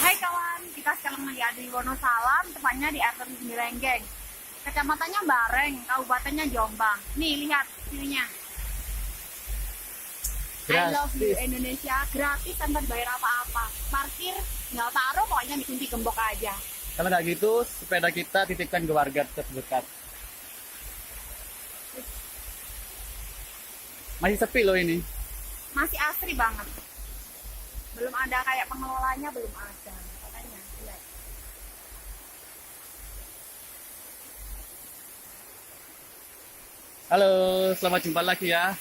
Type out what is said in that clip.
Hai kawan, kita sekarang lagi ada di Wonosalam, tepatnya di RT Lenggeng. Kecamatannya Bareng, kabupatennya Jombang. Nih, lihat sininya. I love you Indonesia, gratis tanpa bayar apa-apa. Parkir, nggak taruh, pokoknya dikunci gembok aja. Kalau nggak gitu, sepeda kita titipkan ke warga terdekat. Masih sepi loh ini. Masih asri banget. Belum ada kayak pengelolanya, belum ada. Katanya, lihat. Halo, selamat jumpa lagi ya.